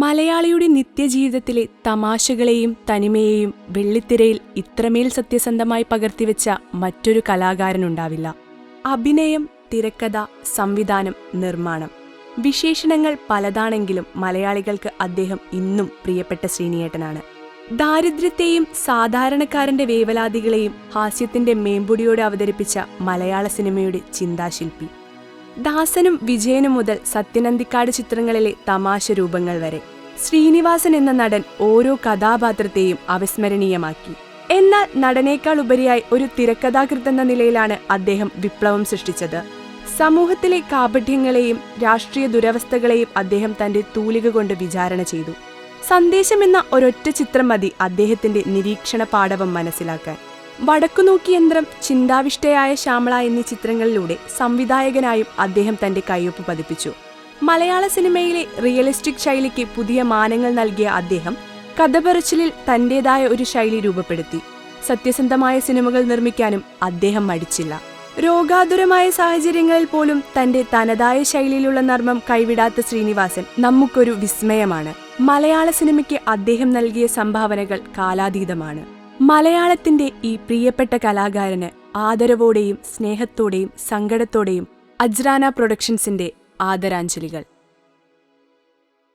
മലയാളിയുടെ നിത്യജീവിതത്തിലെ തമാശകളെയും തനിമയെയും വെള്ളിത്തിരയിൽ ഇത്രമേൽ സത്യസന്ധമായി പകർത്തിവെച്ച മറ്റൊരു കലാകാരനുണ്ടാവില്ല. അഭിനയം, തിരക്കഥ, സംവിധാനം, നിർമ്മാണം, വിശേഷണങ്ങൾ പലതാണെങ്കിലും മലയാളികൾക്ക് അദ്ദേഹം ഇന്നും പ്രിയപ്പെട്ട ശ്രീനിയേട്ടനാണ്. ദാരിദ്ര്യത്തെയും സാധാരണക്കാരന്റെ വേവലാതികളെയും ഹാസ്യത്തിന്റെ മേമ്പൊടിയോടെ അവതരിപ്പിച്ച മലയാള സിനിമയുടെ ചിന്താശില്പി. ദാസനും വിജയനും മുതൽ സത്യനന്ദിക്കാട് ചിത്രങ്ങളിലെ തമാശ രൂപങ്ങൾ വരെ ശ്രീനിവാസൻ എന്ന നടൻ ഓരോ കഥാപാത്രത്തെയും അവിസ്മരണീയമാക്കി. എന്നാൽ നടനേക്കാൾ ഉപരിയായി ഒരു തിരക്കഥാകൃത്ത് എന്ന നിലയിലാണ് അദ്ദേഹം വിപ്ലവം സൃഷ്ടിച്ചത്. സമൂഹത്തിലെ കാപട്യങ്ങളെയും രാഷ്ട്രീയ ദുരവസ്ഥകളെയും അദ്ദേഹം തന്റെ തൂലിക കൊണ്ട് വിചാരണ ചെയ്തു. സന്ദേശം എന്ന ഒരൊറ്റ ചിത്രം മതി അദ്ദേഹത്തിന്റെ നിരീക്ഷണ പാടവം മനസ്സിലാക്കാൻ. വടക്കുനോക്കിയന്ത്രം, ചിന്താവിഷ്ടയായ ശ്യാമള എന്നീ ചിത്രങ്ങളിലൂടെ സംവിധായകനായും അദ്ദേഹം തന്റെ കയ്യൊപ്പ് പതിപ്പിച്ചു. മലയാള സിനിമയിലെ റിയലിസ്റ്റിക് ശൈലിക്ക് പുതിയ മാനങ്ങൾ നൽകിയ അദ്ദേഹം കഥ പറച്ചിലിൽ തന്റേതായ ഒരു ശൈലി രൂപപ്പെടുത്തി. സത്യസന്ധമായ സിനിമകൾ നിർമ്മിക്കാനും അദ്ദേഹം മടിച്ചില്ല. രോഗാതുരമായ സാഹചര്യങ്ങളിൽ പോലും തന്റെ തനതായ ശൈലിയിലുള്ള നർമ്മം കൈവിടാത്ത ശ്രീനിവാസൻ നമുക്കൊരു വിസ്മയമാണ്. മലയാള സിനിമയ്ക്ക് അദ്ദേഹം നൽകിയ സംഭാവനകൾ കാലാതീതമാണ്. മലയാളത്തിന്റെ ഈ പ്രിയപ്പെട്ട കലാകാരന് ആദരവോടെയും സ്നേഹത്തോടെയും സങ്കടത്തോടെയും അജ്രാന പ്രൊഡക്ഷൻസിന്റെ ആദരാഞ്ജലികൾ.